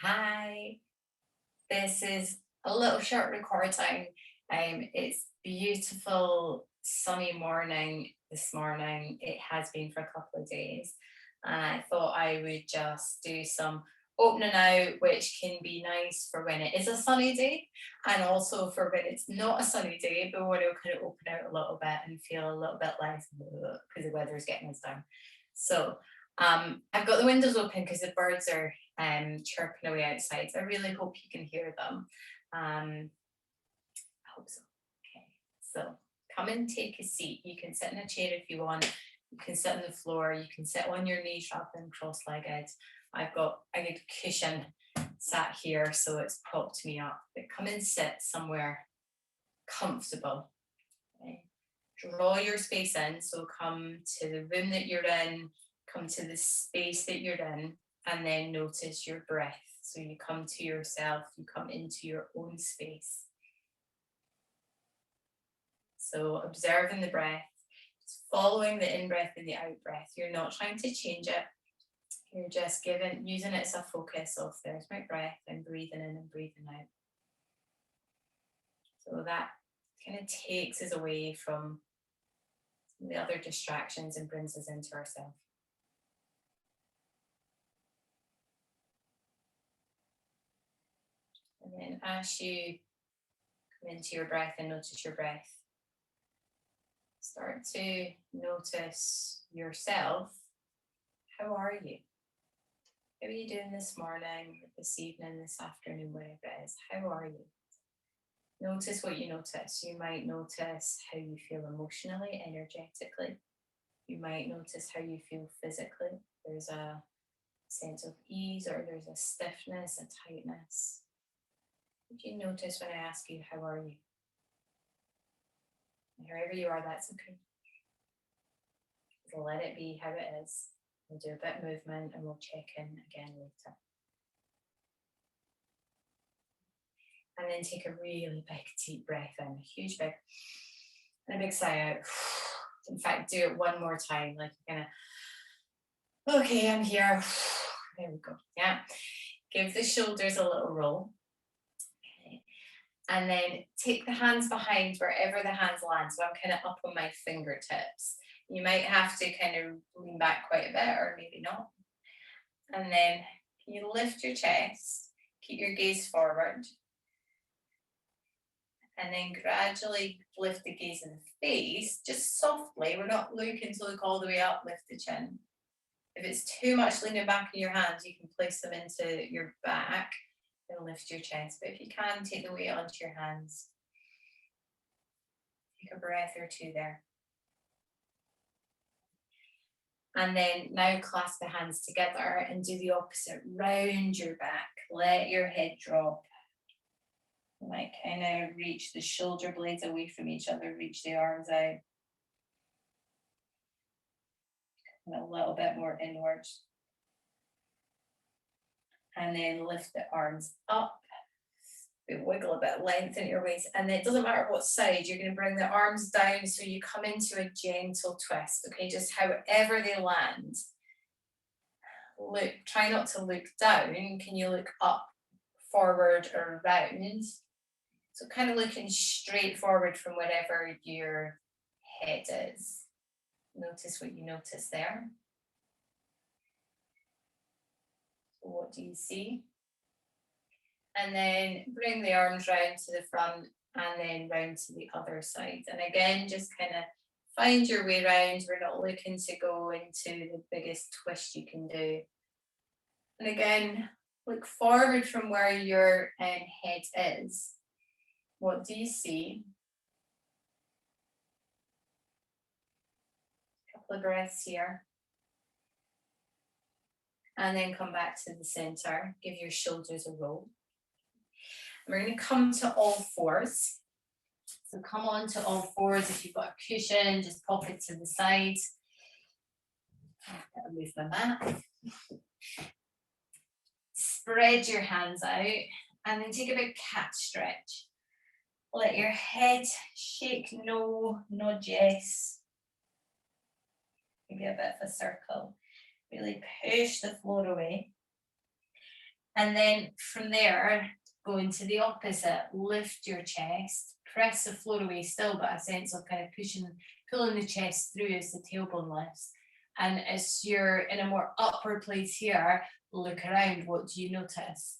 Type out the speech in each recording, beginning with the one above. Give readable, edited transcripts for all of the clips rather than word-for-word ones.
Hi, this is a little short recording. It's beautiful sunny morning this morning. It has been for a couple of days, and I thought I would just do some opening out, which can be nice for when it is a sunny day, and also for when it's not a sunny day, but when it'll kind of open out a little bit and feel a little bit less because the weather's getting us down. So I've got the windows open because the birds are chirping away outside. So I really hope you can hear them. I hope so. Okay, so come and take a seat. You can sit in a chair if you want. You can sit on the floor. You can sit on your knees rather than cross-legged. I've got a good cushion sat here, so it's propped me up. But come and sit somewhere comfortable. Okay. Draw your space in. So come to the room that you're in, come to the space that you're in, and then notice your breath. So you come to yourself, you come into your own space. So observing the breath, just following the in breath and the out breath. You're not trying to change it. You're just using it as a focus of there's my breath, I'm breathing in and breathing out. So that kind of takes us away from the other distractions and brings us into ourselves. And then as you come into your breath and notice your breath, start to notice yourself. How are you? How are you doing this morning, this evening, this afternoon, whatever it is? How are you? Notice what you notice. You might notice how you feel emotionally, energetically. You might notice how you feel physically. There's a sense of ease or there's a stiffness, a tightness. What do you notice when I ask you, how are you? Wherever you are, that's okay. So let it be how it is. We'll do a bit of movement and we'll check in again later. And then take a really big deep breath in, a huge big, and a big sigh out. In fact, do it one more time, like you're gonna, okay, I'm here. There we go. Yeah. Give the shoulders a little roll. Okay. And then take the hands behind wherever the hands land. So I'm kind of up on my fingertips. You might have to kind of lean back quite a bit, or maybe not. And then you lift your chest, keep your gaze forward, and then gradually lift the gaze in the face, just softly. We're not looking to look all the way up, lift the chin. If it's too much leaning back in your hands, you can place them into your back and lift your chest. But if you can, take the weight onto your hands. Take a breath or two there. And then now clasp the hands together and do the opposite. Round your back. Let your head drop. You might kind of reach the shoulder blades away from each other, reach the arms out. And a little bit more inwards. And then lift the arms up. Wiggle a bit, lengthen your waist. And then it doesn't matter what side, you're going to bring the arms down so you come into a gentle twist. Okay, just however they land. Look, try not to look down. Can you look up, forward, or round? So kind of looking straight forward from wherever your head is. Notice what you notice there. So what do you see? And then bring the arms round to the front and then round to the other side. And again, just kind of find your way around. We're not looking to go into the biggest twist you can do. And again, look forward from where your head is. What do you see? A couple of breaths here. And then come back to the center. Give your shoulders a roll. And we're going to come to all fours. So come on to all fours. If you've got a cushion, just pop it to the side. I'll move my mat. Spread your hands out and then take a big cat stretch. Let your head shake no, nod yes. Maybe a bit of a circle. Really push the floor away. And then from there, go into the opposite, lift your chest, press the floor away still, but a sense of kind of pushing, pulling the chest through as the tailbone lifts. And as you're in a more upward place here, look around, what do you notice?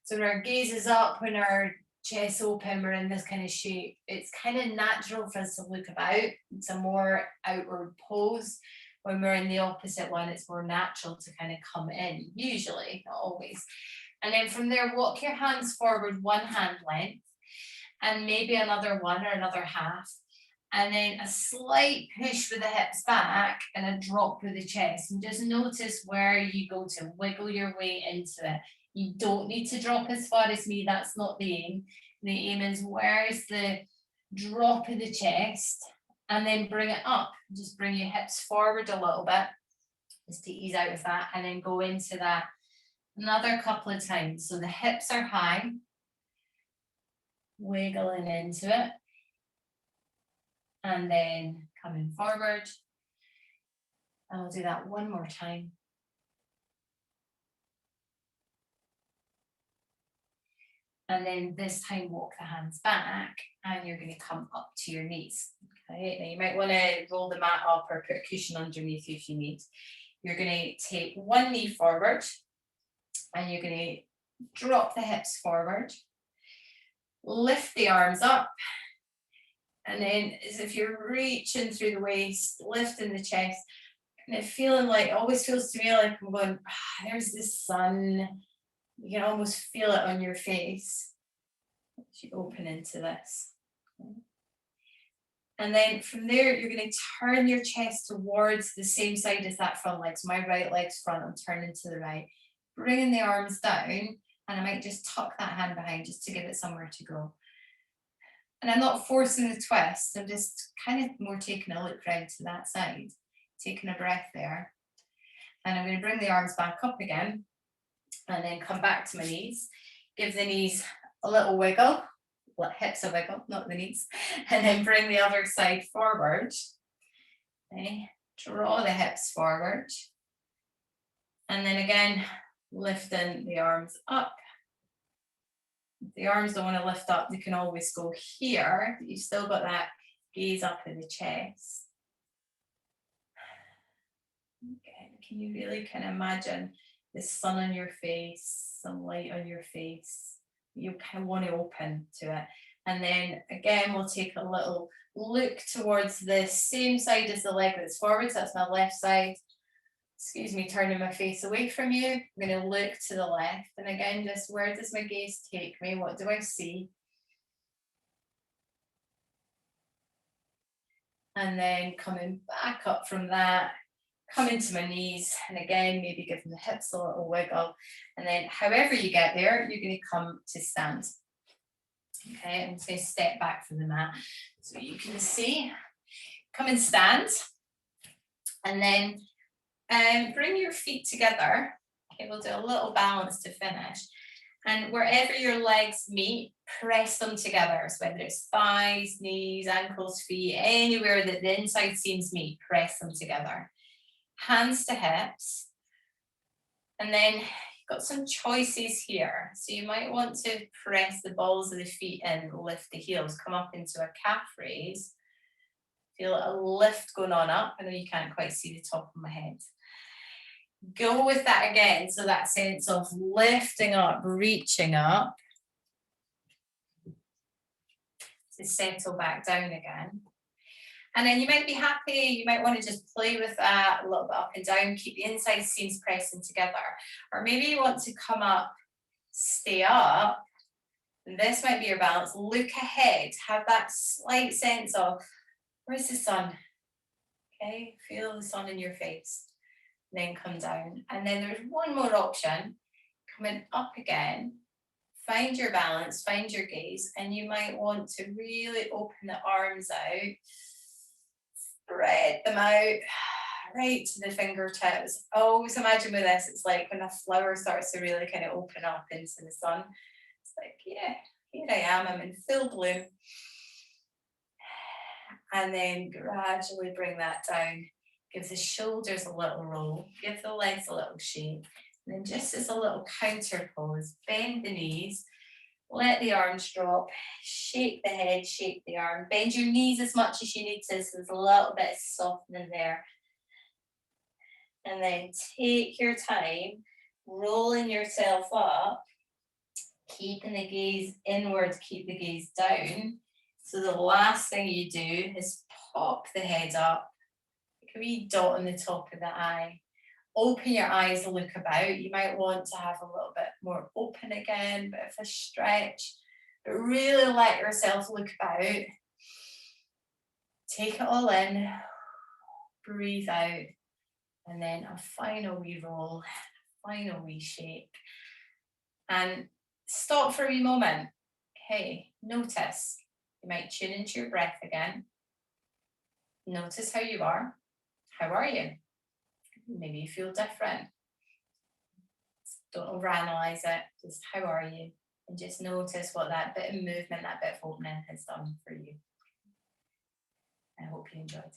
So when our gaze is up, when our chest open, we're in this kind of shape. It's kind of natural for us to look about. It's a more outward pose. When we're in the opposite one, it's more natural to kind of come in, usually, not always. And then from there, walk your hands forward one hand length, and maybe another one or another half. And then a slight push with the hips back and a drop with the chest. And just notice where you go to, wiggle your way into it. You don't need to drop as far as me, that's not the aim. The aim is where's the drop of the chest, and then bring it up. Just bring your hips forward a little bit, just to ease out of that, and then go into that another couple of times. So the hips are high, wiggling into it, and then coming forward. And we'll do that one more time. And then this time walk the hands back, and you're going to come up to your knees. Okay, now you might want to roll the mat up or put a cushion underneath you if you need. You're going to take one knee forward, and you're going to drop the hips forward, lift the arms up, and then as if you're reaching through the waist, lifting the chest, and it feeling like, it always feels to me like I'm going, there's the sun. You can almost feel it on your face as you open into this. And then from there, you're going to turn your chest towards the same side as that front leg. So my right leg's front, I'm turning to the right. Bringing the arms down, and I might just tuck that hand behind just to give it somewhere to go. And I'm not forcing the twist, I'm just kind of more taking a look round to that side, taking a breath there. And I'm going to bring the arms back up again, and then come back to my knees. Give the knees a little wiggle, let hips a wiggle, not the knees, and then bring the other side forward. Okay. Draw the hips forward. And then again, lifting the arms up. If the arms don't want to lift up, you can always go here, but you've still got that gaze up in the chest. Okay. Can you really kind of imagine the sun on your face, some light on your face? You kind of want to open to it. And then again, we'll take a little look towards the same side as the leg that's forward. So that's my left side. Excuse me, turning my face away from you. I'm going to look to the left. And again, just where does my gaze take me? What do I see? And then coming back up from that, come into my knees, and again, maybe give the hips a little wiggle. And then however you get there, you're going to come to stand. Okay, I'm just going to step back from the mat so you can see. Come and stand. And then bring your feet together. Okay, we'll do a little balance to finish. And wherever your legs meet, press them together. So whether it's thighs, knees, ankles, feet, anywhere that the inside seams meet, press them together. Hands to hips. And then you've got some choices here. So you might want to press the balls of the feet in, lift the heels, come up into a calf raise. Feel a lift going on up. I know you can't quite see the top of my head. Go with that again. So that sense of lifting up, reaching up. To settle back down again. And then you might be happy, you might want to just play with that a little bit up and down, keep the inside seams pressing together. Or maybe you want to come up, stay up. This might be your balance. Look ahead, have that slight sense of, where's the sun? Okay, feel the sun in your face. Then come down. And then there's one more option, coming up again. Find your balance, find your gaze, and you might want to really open the arms out, spread them out, right to the fingertips. Always imagine with this, it's like when a flower starts to really kind of open up into the sun. It's like, yeah, here I am, I'm in full bloom. And then gradually bring that down. Give the shoulders a little roll, give the legs a little shake. And then just as a little counter pose, bend the knees, let the arms drop, shake the head, shake the arm, bend your knees as much as you need to, so there's a little bit of softening there. And then take your time, rolling yourself up, keeping the gaze inward, keep the gaze down. So the last thing you do is pop the head up, like a wee dot on the top of the eye. Open your eyes, look about. You might want to have a little bit more open again, bit of a stretch, but really let yourself look about. Take it all in, breathe out, and then a final wee roll, final wee shake. And stop for a wee moment. Okay, notice. You might tune into your breath again. Notice how you are. How are you? Maybe you feel different. Don't overanalyze it. Just how are you? And just notice what that bit of movement, that bit of opening has done for you. I hope you enjoyed.